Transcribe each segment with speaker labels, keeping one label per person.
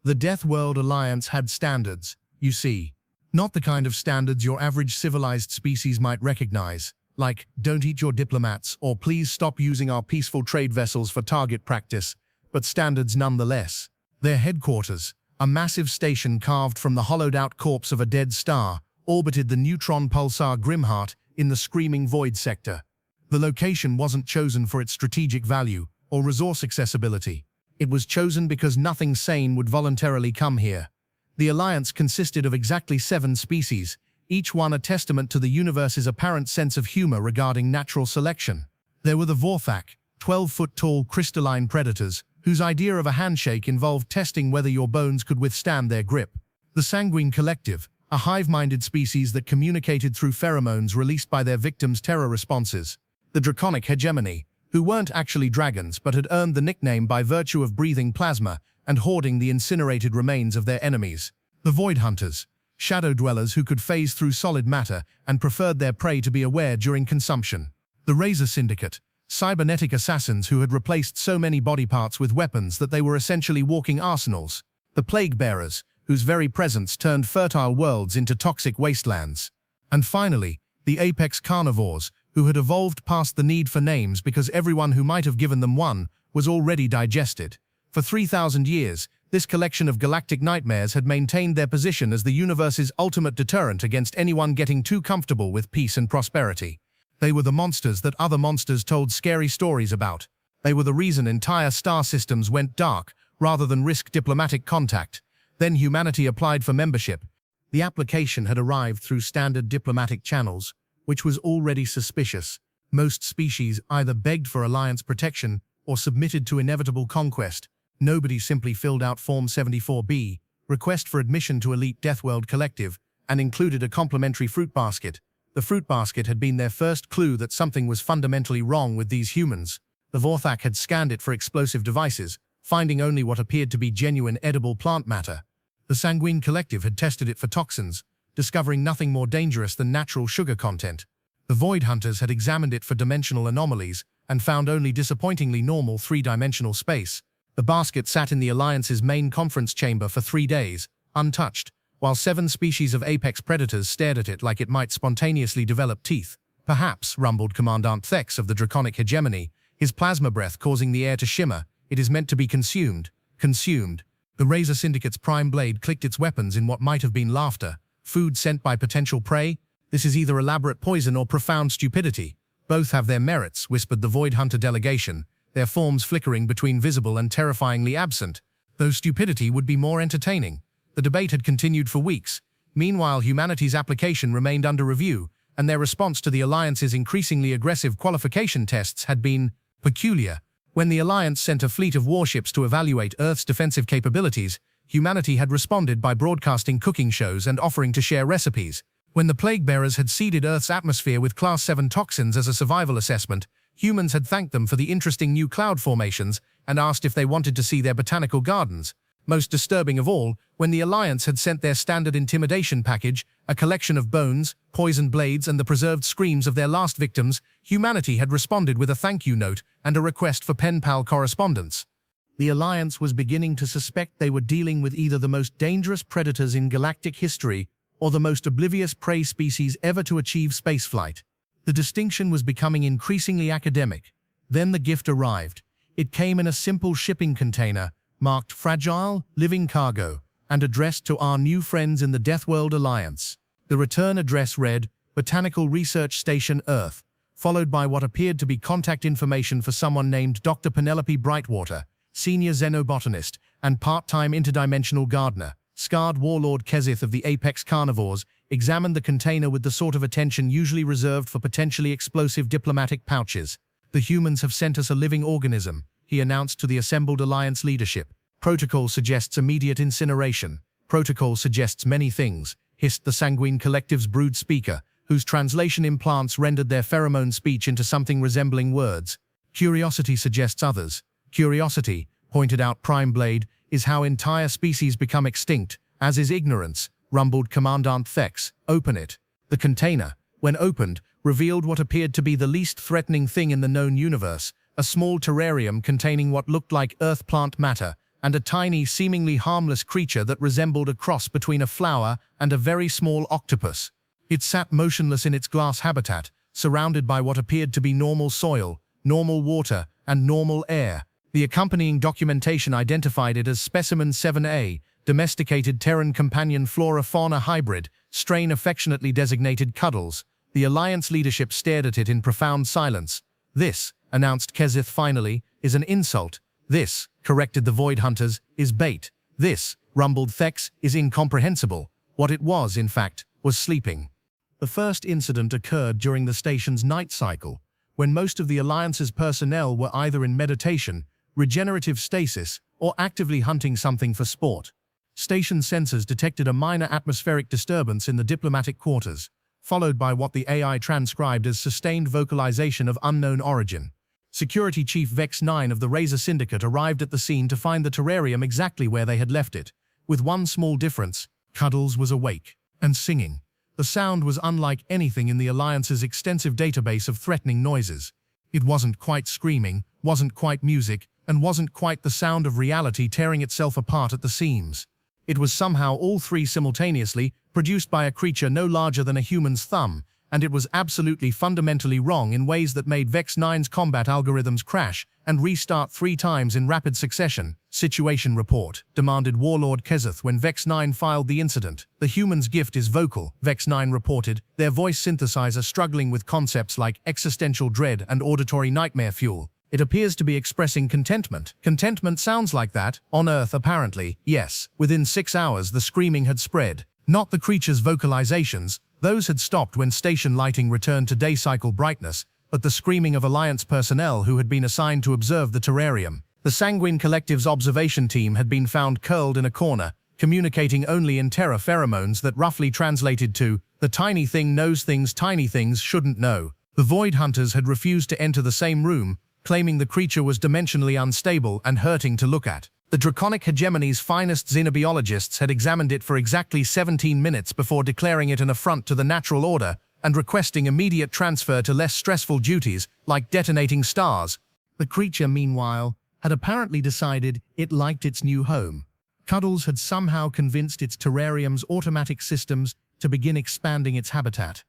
Speaker 1: The Deathworld Alliance had standards, you see. Not the kind of standards your average civilized species might recognize, like, don't eat your diplomats, or please stop using our peaceful trade vessels for target practice, but standards nonetheless. Their headquarters, a massive station carved from the hollowed-out corpse of a dead star, orbited the neutron pulsar Grimheart in the Screaming Void sector. The location wasn't chosen for its strategic value or resource accessibility. It was chosen because nothing sane would voluntarily come here. The Alliance consisted of exactly 7 species, each one a testament to the universe's apparent sense of humor regarding natural selection. There were the Vorthak, 12-foot-tall crystalline predators, whose idea of a handshake involved testing whether your bones could withstand their grip. The Sanguine Collective, a hive-minded species that communicated through pheromones released by their victims' terror responses. The Draconic Hegemony, who weren't actually dragons but had earned the nickname by virtue of breathing plasma and hoarding the incinerated remains of their enemies. The Void Hunters, shadow dwellers who could phase through solid matter and preferred their prey to be aware during consumption. The Razor Syndicate, cybernetic assassins who had replaced so many body parts with weapons that they were essentially walking arsenals. The Plague Bearers, whose very presence turned fertile worlds into toxic wastelands. And finally, the Apex Carnivores, who had evolved past the need for names because everyone who might have given them one was already digested. For 3,000 years, this collection of galactic nightmares had maintained their position as the universe's ultimate deterrent against anyone getting too comfortable with peace and prosperity. They were the monsters that other monsters told scary stories about. They were the reason entire star systems went dark rather than risk diplomatic contact. Then humanity applied for membership. The application had arrived through standard diplomatic channels, which was already suspicious. Most species either begged for alliance protection or submitted to inevitable conquest. Nobody simply filled out Form 74B, request for admission to elite Deathworld Collective, and included a complimentary fruit basket. The fruit basket had been their first clue that something was fundamentally wrong with these humans. The Vorthak had scanned it for explosive devices, finding only what appeared to be genuine edible plant matter. The Sanguine Collective had tested it for toxins, discovering nothing more dangerous than natural sugar content. The Void Hunters had examined it for dimensional anomalies and found only disappointingly normal 3-dimensional space. The basket sat in the Alliance's main conference chamber for 3 days, untouched, while 7 species of apex predators stared at it like it might spontaneously develop teeth. Perhaps, rumbled Commandant Thex of the Draconic Hegemony, his plasma breath causing the air to shimmer, it is meant to be consumed. Consumed. The Razor Syndicate's prime blade clicked its weapons in what might have been laughter. Food sent by potential prey? This is either elaborate poison or profound stupidity. Both have their merits, whispered the Void Hunter delegation, their forms flickering between visible and terrifyingly absent, though stupidity would be more entertaining. The debate had continued for weeks. Meanwhile, humanity's application remained under review, and their response to the Alliance's increasingly aggressive qualification tests had been peculiar. When the Alliance sent a fleet of warships to evaluate Earth's defensive capabilities, humanity had responded by broadcasting cooking shows and offering to share recipes. When the Plague Bearers had seeded Earth's atmosphere with Class 7 toxins as a survival assessment, humans had thanked them for the interesting new cloud formations and asked if they wanted to see their botanical gardens. Most disturbing of all, when the Alliance had sent their standard intimidation package, a collection of bones, poisoned blades, and the preserved screams of their last victims, humanity had responded with a thank you note and a request for pen-pal correspondence. The Alliance was beginning to suspect they were dealing with either the most dangerous predators in galactic history or the most oblivious prey species ever to achieve spaceflight. The distinction was becoming increasingly academic. Then the gift arrived. It came in a simple shipping container, marked Fragile, Living Cargo, and addressed to our new friends in the Deathworld Alliance. The return address read, Botanical Research Station Earth, followed by what appeared to be contact information for someone named Dr. Penelope Brightwater, senior xenobotanist and part-time interdimensional gardener. Scarred warlord Kezith of the Apex Carnivores examined the container with the sort of attention usually reserved for potentially explosive diplomatic pouches. The humans have sent us a living organism, he announced to the assembled Alliance leadership. Protocol suggests immediate incineration. Protocol suggests many things, hissed the Sanguine Collective's brood speaker, whose translation implants rendered their pheromone speech into something resembling words. Curiosity suggests others. Curiosity, pointed out Prime Blade, is how entire species become extinct, as is ignorance, rumbled Commandant Thex. Open it. The container, when opened, revealed what appeared to be the least threatening thing in the known universe, a small terrarium containing what looked like earth plant matter and a tiny, seemingly harmless creature that resembled a cross between a flower and a very small octopus. It sat motionless in its glass habitat, surrounded by what appeared to be normal soil, normal water, and normal air. The accompanying documentation identified it as Specimen 7A, domesticated Terran companion flora-fauna hybrid, strain affectionately designated Cuddles. The Alliance leadership stared at it in profound silence. "This," announced Kezith finally, "is an insult. This," corrected the Void Hunters, "is bait. This," rumbled Thex, "is incomprehensible." What it was, in fact, was sleeping. The first incident occurred during the station's night cycle, when most of the Alliance's personnel were either in meditation, regenerative stasis, or actively hunting something for sport. Station sensors detected a minor atmospheric disturbance in the diplomatic quarters, followed by what the AI transcribed as sustained vocalization of unknown origin. Security Chief Vex 9 of the Razor Syndicate arrived at the scene to find the terrarium exactly where they had left it, with one small difference: Cuddles was awake and singing. The sound was unlike anything in the Alliance's extensive database of threatening noises. It wasn't quite screaming, wasn't quite music, and wasn't quite the sound of reality tearing itself apart at the seams. It was somehow all three simultaneously, produced by a creature no larger than a human's thumb, and it was absolutely fundamentally wrong in ways that made Vex 9's combat algorithms crash and restart 3 times in rapid succession. "Situation report," demanded Warlord Kezith when Vex 9 filed the incident. "The human's gift is vocal," Vex 9 reported, their voice synthesizer struggling with concepts like existential dread and auditory nightmare fuel. "It appears to be expressing contentment." Contentment sounds like that, on Earth apparently, yes. Within 6 hours the screaming had spread. Not the creature's vocalizations, those had stopped when station lighting returned to day cycle brightness, but the screaming of Alliance personnel who had been assigned to observe the terrarium. The Sanguine Collective's observation team had been found curled in a corner, communicating only in terror pheromones that roughly translated to, "The tiny thing knows things tiny things shouldn't know." The Void Hunters had refused to enter the same room, claiming the creature was dimensionally unstable and hurting to look at. The Draconic Hegemony's finest xenobiologists had examined it for exactly 17 minutes before declaring it an affront to the natural order and requesting immediate transfer to less stressful duties, like detonating stars. The creature, meanwhile, had apparently decided it liked its new home. Cuddles had somehow convinced its terrarium's automatic systems to begin expanding its habitat.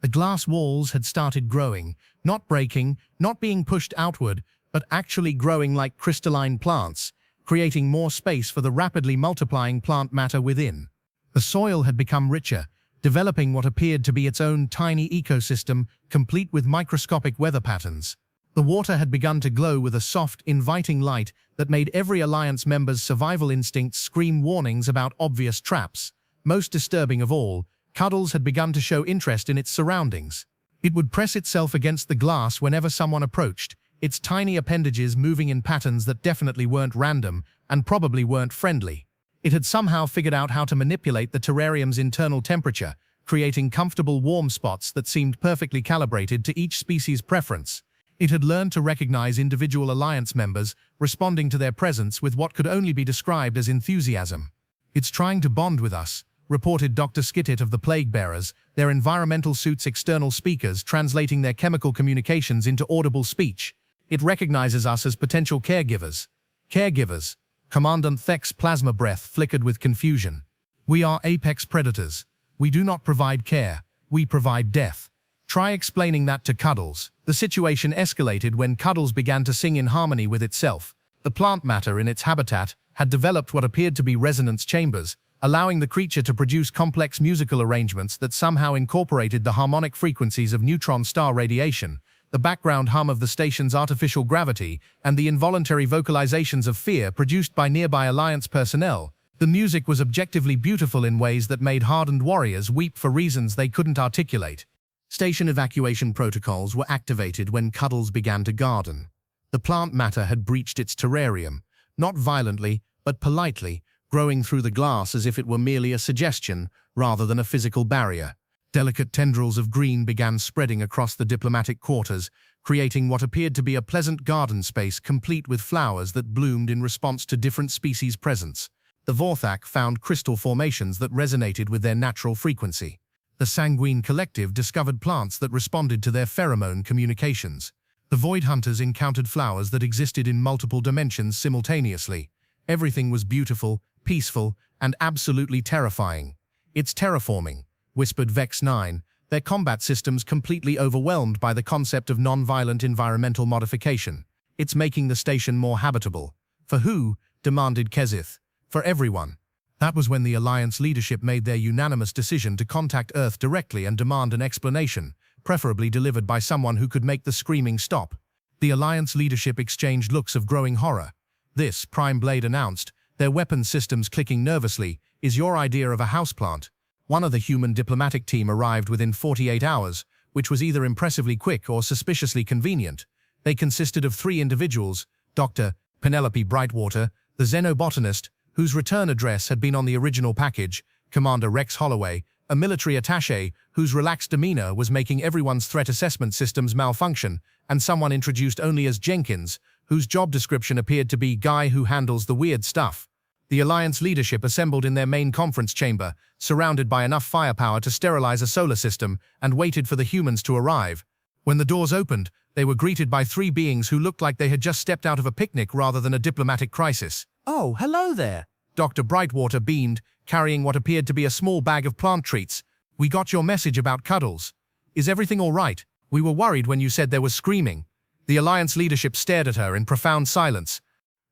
Speaker 1: The glass walls had started growing, not breaking, not being pushed outward, but actually growing like crystalline plants, creating more space for the rapidly multiplying plant matter within. The soil had become richer, developing what appeared to be its own tiny ecosystem, complete with microscopic weather patterns. The water had begun to glow with a soft, inviting light that made every Alliance member's survival instincts scream warnings about obvious traps. Most disturbing of all, Cuddles had begun to show interest in its surroundings. It would press itself against the glass whenever someone approached, its tiny appendages moving in patterns that definitely weren't random and probably weren't friendly. It had somehow figured out how to manipulate the terrarium's internal temperature, creating comfortable warm spots that seemed perfectly calibrated to each species' preference. It had learned to recognize individual Alliance members, responding to their presence with what could only be described as enthusiasm. "It's trying to bond with us," reported Dr. Skittit of the Plague Bearers, their environmental suit's external speakers translating their chemical communications into audible speech. "It recognizes us as potential caregivers." Caregivers. Commandant Thek's plasma breath flickered with confusion. "We are apex predators. We do not provide care. We provide death." Try explaining that to Cuddles. The situation escalated when Cuddles began to sing in harmony with itself. The plant matter in its habitat had developed what appeared to be resonance chambers, allowing the creature to produce complex musical arrangements that somehow incorporated the harmonic frequencies of neutron star radiation, the background hum of the station's artificial gravity, and the involuntary vocalizations of fear produced by nearby Alliance personnel. The music was objectively beautiful in ways that made hardened warriors weep for reasons they couldn't articulate. Station evacuation protocols were activated when Cuddles began to garden. The plant matter had breached its terrarium, not violently, but politely, growing through the glass as if it were merely a suggestion rather than a physical barrier. Delicate tendrils of green began spreading across the diplomatic quarters, creating what appeared to be a pleasant garden space complete with flowers that bloomed in response to different species' presence. The Vorthak found crystal formations that resonated with their natural frequency. The Sanguine Collective discovered plants that responded to their pheromone communications. The Void Hunters encountered flowers that existed in multiple dimensions simultaneously. Everything was beautiful, peaceful, and absolutely terrifying. "It's terraforming," whispered Vex 9, their combat systems completely overwhelmed by the concept of non-violent environmental modification. "It's making the station more habitable." "For who?" demanded Kezith. "For everyone." That was when the Alliance leadership made their unanimous decision to contact Earth directly and demand an explanation, preferably delivered by someone who could make the screaming stop. The Alliance leadership exchanged looks of growing horror. "This," Prime Blade announced, their weapon systems clicking nervously, "is your idea of a houseplant." One of the human diplomatic team arrived within 48 hours, which was either impressively quick or suspiciously convenient. They consisted of 3 individuals: Dr. Penelope Brightwater, the xenobotanist, whose return address had been on the original package; Commander Rex Holloway, a military attaché whose relaxed demeanor was making everyone's threat assessment systems malfunction; and someone introduced only as Jenkins, whose job description appeared to be "guy who handles the weird stuff." The Alliance leadership assembled in their main conference chamber, surrounded by enough firepower to sterilize a solar system, and waited for the humans to arrive. When the doors opened, they were greeted by 3 beings who looked like they had just stepped out of a picnic rather than a diplomatic crisis.
Speaker 2: "Oh, hello there."
Speaker 1: Dr. Brightwater beamed, carrying what appeared to be a small bag of plant treats. "We got your message about Cuddles. Is everything all right? We were worried when you said there was screaming." The Alliance leadership stared at her in profound silence.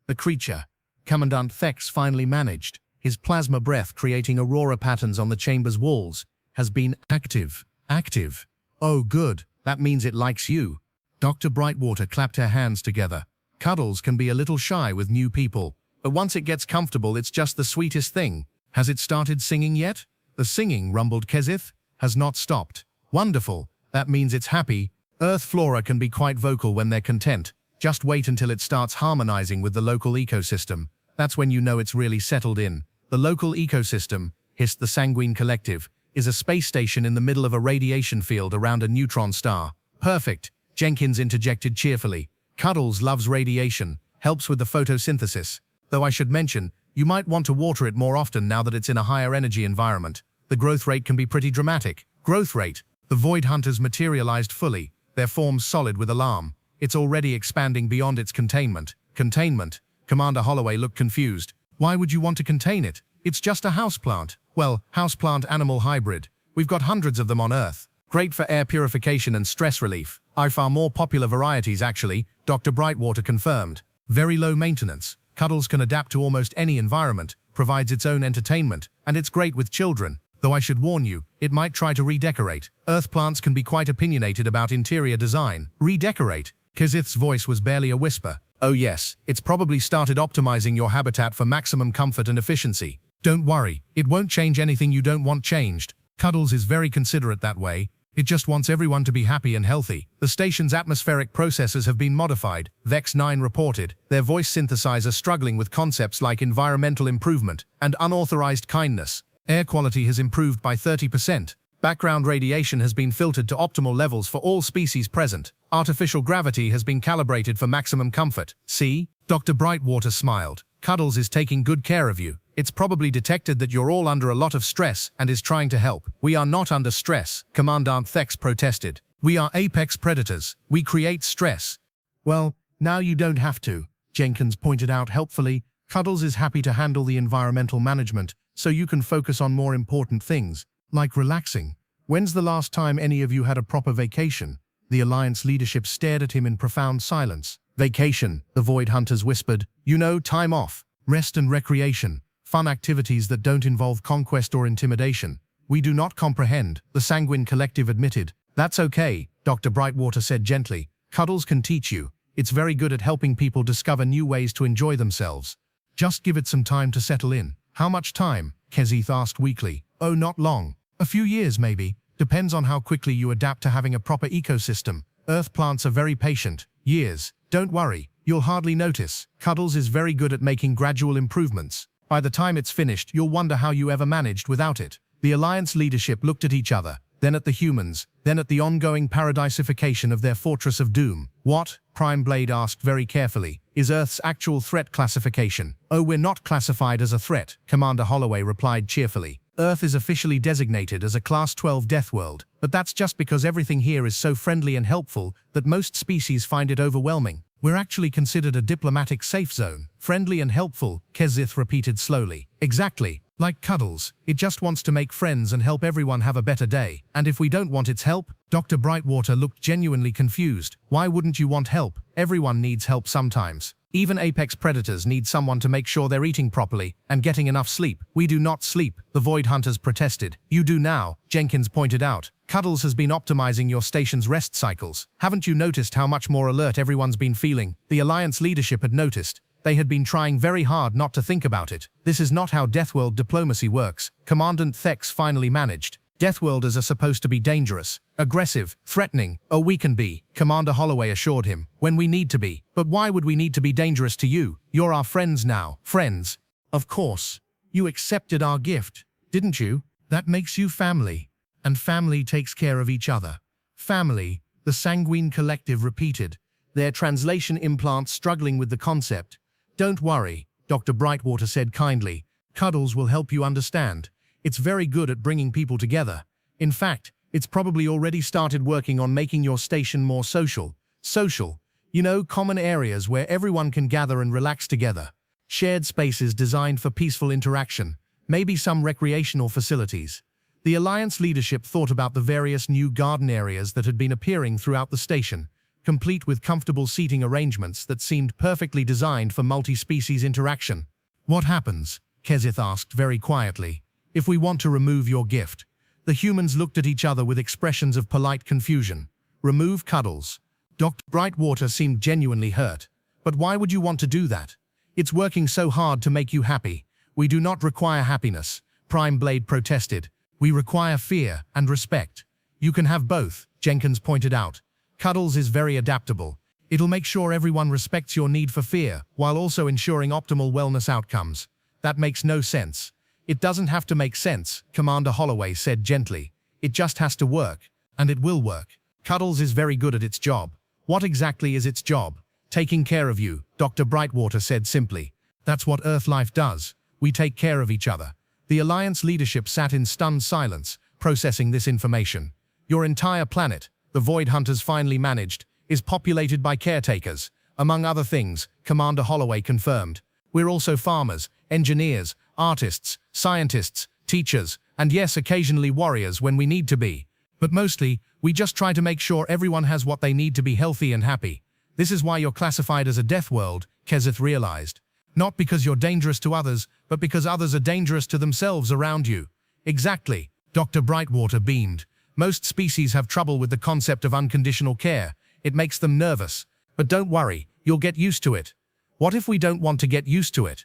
Speaker 1: "The creature," Commandant Thex finally managed, his plasma breath creating aurora patterns on the chamber's walls, "has been active. Active. Oh good, that means it likes you." Dr. Brightwater clapped her hands together. "Cuddles can be a little shy with new people, but once it gets comfortable it's just the sweetest thing." "Has it started singing yet?" "The singing," rumbled Kezith, "has not stopped." "Wonderful, that means it's happy." Earth flora can be quite vocal when they're content. Just wait until it starts harmonizing with the local ecosystem. That's when you know it's really settled in. "The local ecosystem," hissed the Sanguine Collective, "is a space station in the middle of a radiation field around a neutron star." "Perfect," Jenkins interjected cheerfully. "Cuddles loves radiation, helps with the photosynthesis. Though I should mention, you might want to water it more often now that it's in a higher energy environment. The growth rate can be pretty dramatic." "Growth rate?" The Void Hunters materialized fully, their forms solid with alarm. "It's already expanding beyond its containment." "Containment?" Commander Holloway looked confused. "Why would you want to contain it? It's just a houseplant." "Well, houseplant-animal hybrid. We've got hundreds of them on Earth. Great for air purification and stress relief. Far more popular varieties, actually," Dr. Brightwater confirmed. "Very low maintenance. Cuddles can adapt to almost any environment, provides its own entertainment, and it's great with children. Though I should warn you, it might try to redecorate. Earth plants can be quite opinionated about interior design." "Redecorate?" Kezith's voice was barely a whisper. "Oh yes, it's probably started optimizing your habitat for maximum comfort and efficiency. Don't worry, it won't change anything you don't want changed. Cuddles is very considerate that way. It just wants everyone to be happy and healthy." "The station's atmospheric processes have been modified," Vex 9 reported, their voice synthesizer struggling with concepts like environmental improvement and unauthorized kindness. "Air quality has improved by 30%. Background radiation has been filtered to optimal levels for all species present. Artificial gravity has been calibrated for maximum comfort." "See?" Dr. Brightwater smiled. "Cuddles is taking good care of you. It's probably detected that you're all under a lot of stress and is trying to help." "We are not under stress," Commandant Thex protested. "We are apex predators. We create stress." "Well, now you don't have to," Jenkins pointed out helpfully. "Cuddles is happy to handle the environmental management, so you can focus on more important things, like relaxing. When's the last time any of you had a proper vacation?" The Alliance leadership stared at him in profound silence. "Vacation," the Void Hunters whispered. "You know, time off. Rest and recreation. Fun activities that don't involve conquest or intimidation." "We do not comprehend," the Sanguine Collective admitted. "That's okay," Dr. Brightwater said gently. "Cuddles can teach you. It's very good at helping people discover new ways to enjoy themselves. Just give it some time to settle in." "How much time?" Kezith asked weakly. "Oh, not long. A few years maybe. Depends on how quickly you adapt to having a proper ecosystem. Earth plants are very patient. Years. Don't worry, you'll hardly notice. Cuddles is very good at making gradual improvements. By the time it's finished, you'll wonder how you ever managed without it." The Alliance leadership looked at each other, then at the humans, then at the ongoing paradisification of their fortress of doom. "What?" Prime Blade asked very carefully. "Is Earth's actual threat classification?" "Oh, we're not classified as a threat," Commander Holloway replied cheerfully. "Earth is officially designated as a Class 12 Deathworld, but that's just because everything here is so friendly and helpful that most species find it overwhelming. We're actually considered a diplomatic safe zone. Friendly and helpful, Kezith repeated slowly. Exactly. Like Cuddles, it just wants to make friends and help everyone have a better day. And if we don't want its help? Dr. Brightwater looked genuinely confused. Why wouldn't you want help? Everyone needs help sometimes. Even apex predators need someone to make sure they're eating properly and getting enough sleep. We do not sleep, the Void Hunters protested. You do now, Jenkins pointed out. Cuddles has been optimizing your station's rest cycles. Haven't you noticed how much more alert everyone's been feeling? The Alliance leadership had noticed. They had been trying very hard not to think about it. This is not how Deathworld diplomacy works, Commandant Thex finally managed. Deathworlders are supposed to be dangerous, aggressive, threatening. Oh, we can be, Commander Holloway assured him, when we need to be. But why would we need to be dangerous to you? You're our friends now. Friends. Of course. You accepted our gift, didn't you? That makes you family. And family takes care of each other. Family, the Sanguine Collective repeated, their translation implant struggling with the concept. Don't worry, Dr. Brightwater said kindly. Cuddles will help you understand. It's very good at bringing people together. In fact, it's probably already started working on making your station more social. Social. You know, common areas where everyone can gather and relax together. Shared spaces designed for peaceful interaction. Maybe some recreational facilities. The Alliance leadership thought about the various new garden areas that had been appearing throughout the station, complete with comfortable seating arrangements that seemed perfectly designed for multi-species interaction. What happens? Kezith asked very quietly. If we want to remove your gift. The humans looked at each other with expressions of polite confusion. Remove Cuddles. Dr. Brightwater seemed genuinely hurt. But why would you want to do that? It's working so hard to make you happy. We do not require happiness, Prime Blade protested. We require fear and respect. You can have both, Jenkins pointed out. Cuddles is very adaptable. It'll make sure everyone respects your need for fear, while also ensuring optimal wellness outcomes. That makes no sense. It doesn't have to make sense, Commander Holloway said gently. It just has to work, and it will work. Cuddles is very good at its job. What exactly is its job? Taking care of you, Dr. Brightwater said simply. That's what Earth life does. We take care of each other. The Alliance leadership sat in stunned silence, processing this information. Your entire planet, the Void Hunters finally managed, is populated by caretakers. Among other things, Commander Holloway confirmed. We're also farmers, engineers, artists, scientists, teachers, and yes, occasionally warriors when we need to be. But mostly, we just try to make sure everyone has what they need to be healthy and happy. This is why you're classified as a Deathworld, Kezith realized. Not because you're dangerous to others, but because others are dangerous to themselves around you. Exactly, Dr. Brightwater beamed. Most species have trouble with the concept of unconditional care. It makes them nervous. But don't worry, you'll get used to it. What if we don't want to get used to it?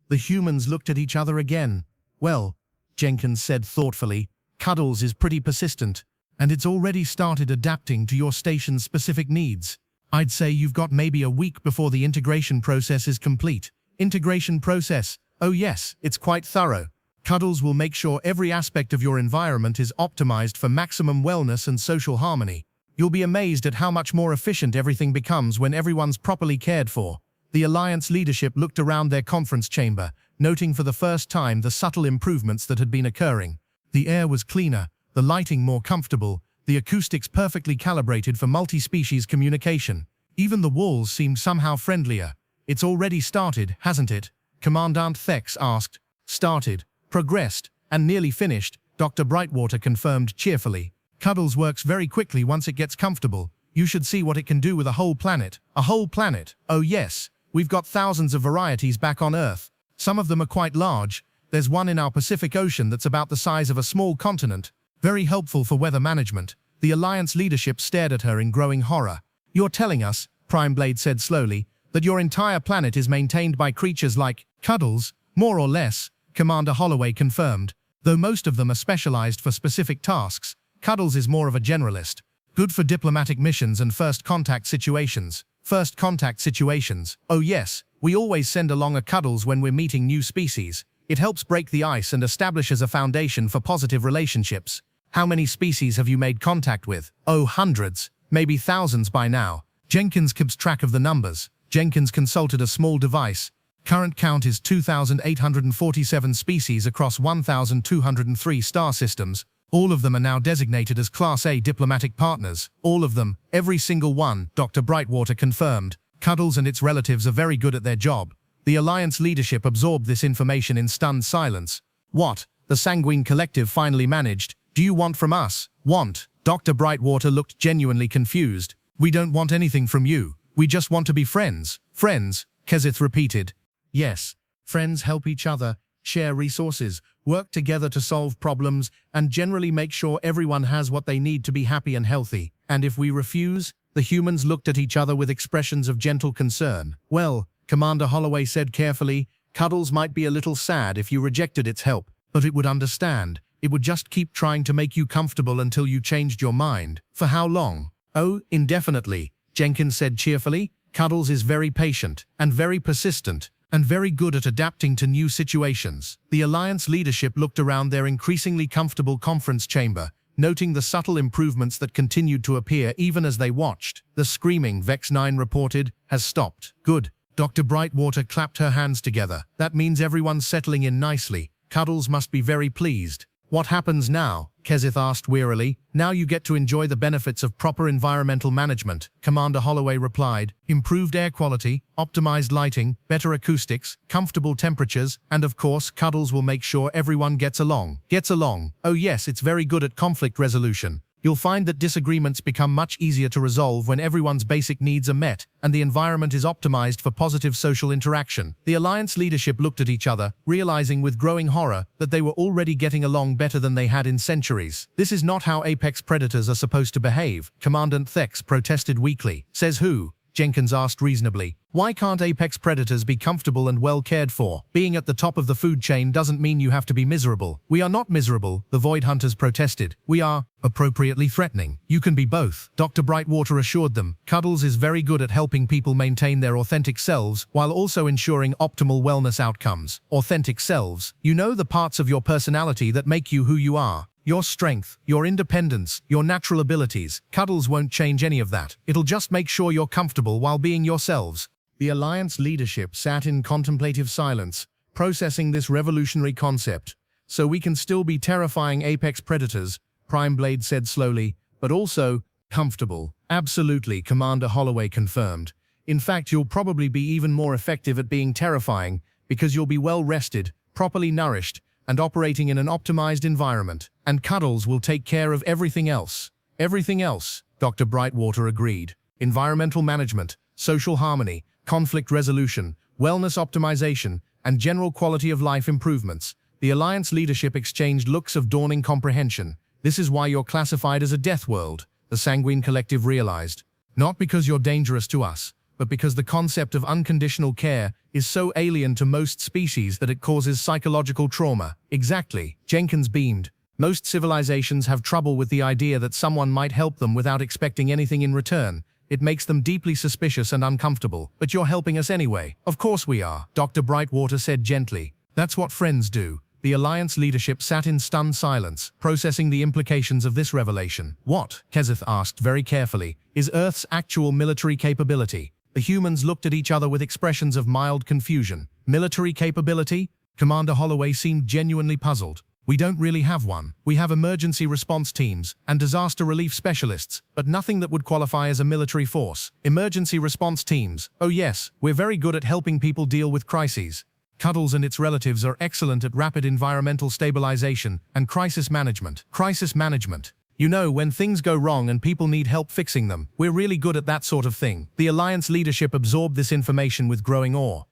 Speaker 1: The humans looked at each other again. Well, Jenkins said thoughtfully, Cuddles is pretty persistent, and it's already started adapting to your station's specific needs. I'd say you've got maybe a week before the integration process is complete. Integration process? Oh yes, it's quite thorough. Cuddles will make sure every aspect of your environment is optimized for maximum wellness and social harmony. You'll be amazed at how much more efficient everything becomes when everyone's properly cared for. The Alliance leadership looked around their conference chamber, noting for the first time the subtle improvements that had been occurring. The air was cleaner, the lighting more comfortable, the acoustics perfectly calibrated for multi-species communication. Even the walls seemed somehow friendlier. It's already started, hasn't it? Commandant Thex asked. Started, progressed, and nearly finished, Dr. Brightwater confirmed cheerfully. Cuddles works very quickly once it gets comfortable. You should see what it can do with a whole planet. A whole planet? Oh yes. We've got thousands of varieties back on Earth. Some of them are quite large. There's one in our Pacific Ocean that's about the size of a small continent. Very helpful for weather management. The Alliance leadership stared at her in growing horror. You're telling us, Prime Blade said slowly, that your entire planet is maintained by creatures like Cuddles, more or less, Commander Holloway confirmed. Though most of them are specialized for specific tasks, Cuddles is more of a generalist. Good for diplomatic missions and first contact situations. First contact situations. Oh yes, we always send along a Cuddles when we're meeting new species. It helps break the ice and establishes a foundation for positive relationships. How many species have you made contact with? Oh, hundreds, maybe thousands by now. Jenkins keeps track of the numbers. Jenkins consulted a small device. Current count is 2,847 species across 1,203 star systems. All of them are now designated as Class A diplomatic partners. All of them, every single one, Dr. Brightwater confirmed. Cuddles and its relatives are very good at their job. The Alliance leadership absorbed this information in stunned silence. What? The Sanguine Collective finally managed. Do you want from us? Want? Dr. Brightwater looked genuinely confused. We don't want anything from you. We just want to be friends. Friends, Kezith repeated. Yes, friends help each other, share resources, work together to solve problems, and generally make sure everyone has what they need to be happy and healthy. And if we refuse? The humans looked at each other with expressions of gentle concern. Well, Commander Holloway said carefully, Cuddles might be a little sad if you rejected its help, but it would understand. It would just keep trying to make you comfortable until you changed your mind. For how long? Oh, indefinitely, Jenkins said cheerfully. Cuddles is very patient, and very persistent, and very good at adapting to new situations. The Alliance leadership looked around their increasingly comfortable conference chamber, noting the subtle improvements that continued to appear even as they watched. The screaming, Vex 9 reported, has stopped. Good. Dr. Brightwater clapped her hands together. That means everyone's settling in nicely. Cuddles must be very pleased. What happens now? Kezith asked wearily. Now you get to enjoy the benefits of proper environmental management, Commander Holloway replied. Improved air quality, optimized lighting, better acoustics, comfortable temperatures, and of course, Cuddles will make sure everyone gets along. Gets along. Oh yes, it's very good at conflict resolution. You'll find that disagreements become much easier to resolve when everyone's basic needs are met and the environment is optimized for positive social interaction. The Alliance leadership looked at each other, realizing with growing horror that they were already getting along better than they had in centuries. This is not how apex predators are supposed to behave, Commandant Thex protested weakly. Says who? Jenkins asked reasonably. Why can't apex predators be comfortable and well cared for? Being at the top of the food chain doesn't mean you have to be miserable. We are not miserable, the Void Hunters protested. We are appropriately threatening. You can be both, Dr. Brightwater assured them. Cuddles is very good at helping people maintain their authentic selves while also ensuring optimal wellness outcomes. Authentic selves. You know, the parts of your personality that make you who you are. Your strength, your independence, your natural abilities. Cuddles won't change any of that. It'll just make sure you're comfortable while being yourselves. The Alliance leadership sat in contemplative silence, processing this revolutionary concept. So we can still be terrifying apex predators, Primeblade said slowly, but also comfortable. Absolutely, Commander Holloway confirmed. In fact, you'll probably be even more effective at being terrifying because you'll be well rested, properly nourished, and operating in an optimized environment. And Cuddles will take care of everything else. Everything else, Dr. Brightwater agreed. Environmental management, social harmony, conflict resolution, wellness optimization, and general quality of life improvements. The Alliance leadership exchanged looks of dawning comprehension. This is why you're classified as a Deathworld, the Sanguine Collective realized. Not because you're dangerous to us, but because the concept of unconditional care is so alien to most species that it causes psychological trauma. Exactly, Jenkins beamed. Most civilizations have trouble with the idea that someone might help them without expecting anything in return. It makes them deeply suspicious and uncomfortable. But you're helping us anyway. Of course we are, Dr. Brightwater said gently. That's what friends do. The Alliance leadership sat in stunned silence, processing the implications of this revelation. What, Kezith asked very carefully, is Earth's actual military capability? The humans looked at each other with expressions of mild confusion. Military capability? Commander Holloway seemed genuinely puzzled. We don't really have one. We have emergency response teams and disaster relief specialists, but nothing that would qualify as a military force. Emergency response teams. Oh yes, we're very good at helping people deal with crises. Cuddles and its relatives are excellent at rapid environmental stabilization and crisis management. Crisis management. You know, when things go wrong and people need help fixing them, we're really good at that sort of thing. The Alliance leadership absorbed this information with growing awe.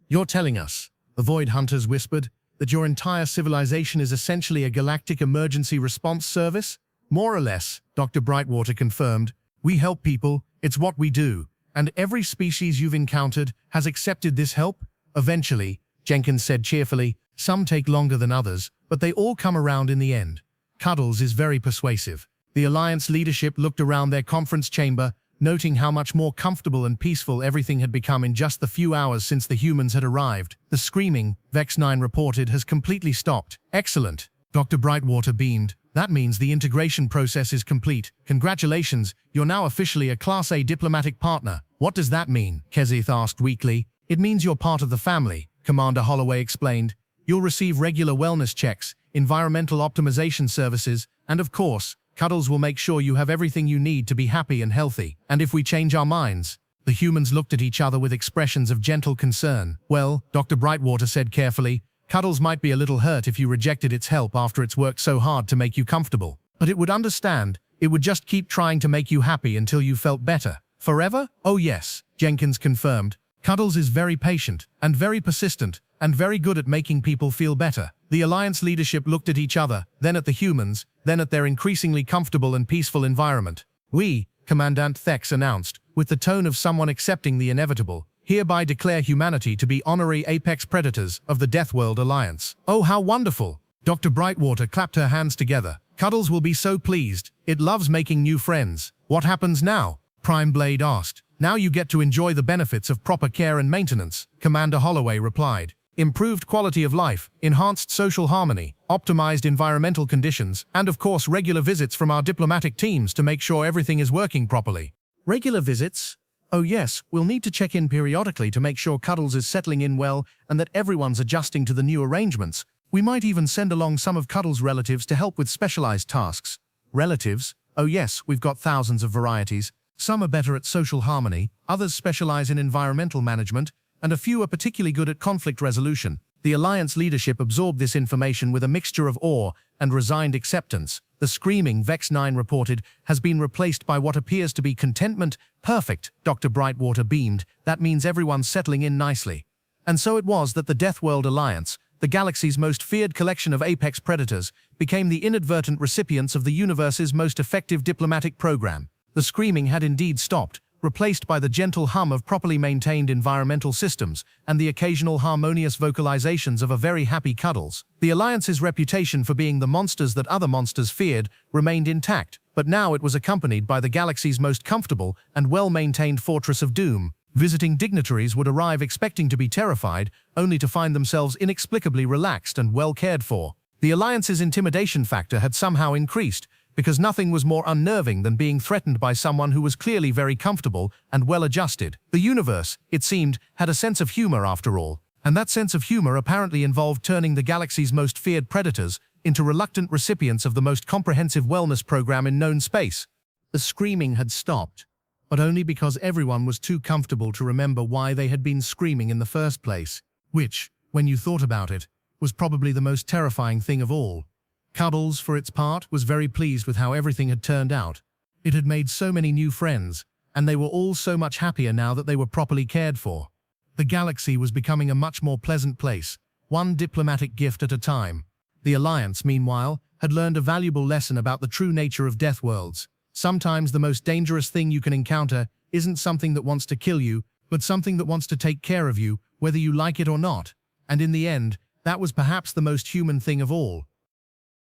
Speaker 1: You're telling us, the Void Hunters whispered, that your entire civilization is essentially a galactic emergency response service? More or less, Dr. Brightwater confirmed. We help people, it's what we do. And every species you've encountered has accepted this help? Eventually, Jenkins said cheerfully. Some take longer than others, but they all come around in the end. Cuddles is very persuasive. The Alliance leadership looked around their conference chamber, noting how much more comfortable and peaceful everything had become in just the few hours since the humans had arrived. The screaming, Vex 9 reported, has completely stopped. Excellent. Dr. Brightwater beamed. That means the integration process is complete. Congratulations, you're now officially a Class A diplomatic partner. What does that mean? Kezith asked weakly. It means you're part of the family, Commander Holloway explained. You'll receive regular wellness checks, environmental optimization services, and of course, Cuddles will make sure you have everything you need to be happy and healthy. And if we change our minds, The humans looked at each other with expressions of gentle concern. Well, Dr. Brightwater said carefully, Cuddles might be a little hurt if you rejected its help after it's worked so hard to make you comfortable. But it would understand. It would just keep trying to make you happy until you felt better. Forever? Oh yes, Jenkins confirmed. Cuddles is very patient, and very persistent, and very good at making people feel better. The Alliance leadership looked at each other, then at the humans, then at their increasingly comfortable and peaceful environment. We, Commandant Thex announced, with the tone of someone accepting the inevitable, hereby declare humanity to be honorary apex predators of the Deathworld Alliance. Oh, how wonderful! Dr. Brightwater clapped her hands together. Cuddles will be so pleased. It loves making new friends. What happens now? Prime Blade asked. Now you get to enjoy the benefits of proper care and maintenance, Commander Holloway replied. Improved quality of life, enhanced social harmony, optimized environmental conditions, and of course regular visits from our diplomatic teams to make sure everything is working properly. Regular visits? Oh yes, we'll need to check in periodically to make sure Cuddles is settling in well and that everyone's adjusting to the new arrangements. We might even send along some of Cuddles' relatives to help with specialized tasks. Relatives? Oh yes, we've got thousands of varieties. Some are better at social harmony, others specialize in environmental management, and a few are particularly good at conflict resolution. The Alliance leadership absorbed this information with a mixture of awe and resigned acceptance. The screaming, Vex 9 reported, has been replaced by what appears to be contentment. Perfect, Dr. Brightwater beamed. That means everyone's settling in nicely. And so it was that the Deathworld Alliance, the galaxy's most feared collection of apex predators, became the inadvertent recipients of the universe's most effective diplomatic program. The screaming had indeed stopped, replaced by the gentle hum of properly maintained environmental systems and the occasional harmonious vocalizations of a very happy Cuddles. The Alliance's reputation for being the monsters that other monsters feared remained intact, but now it was accompanied by the galaxy's most comfortable and well-maintained fortress of doom. Visiting dignitaries would arrive expecting to be terrified, only to find themselves inexplicably relaxed and well cared for. The Alliance's intimidation factor had somehow increased, because nothing was more unnerving than being threatened by someone who was clearly very comfortable and well-adjusted. The universe, it seemed, had a sense of humor after all, and that sense of humor apparently involved turning the galaxy's most feared predators into reluctant recipients of the most comprehensive wellness program in known space. The screaming had stopped, but only because everyone was too comfortable to remember why they had been screaming in the first place, which, when you thought about it, was probably the most terrifying thing of all. Cuddles, for its part, was very pleased with how everything had turned out. It had made so many new friends, and they were all so much happier now that they were properly cared for. The galaxy was becoming a much more pleasant place, one diplomatic gift at a time. The Alliance, meanwhile, had learned a valuable lesson about the true nature of Deathworlds. Sometimes the most dangerous thing you can encounter isn't something that wants to kill you, but something that wants to take care of you, whether you like it or not. And in the end, that was perhaps the most human thing of all.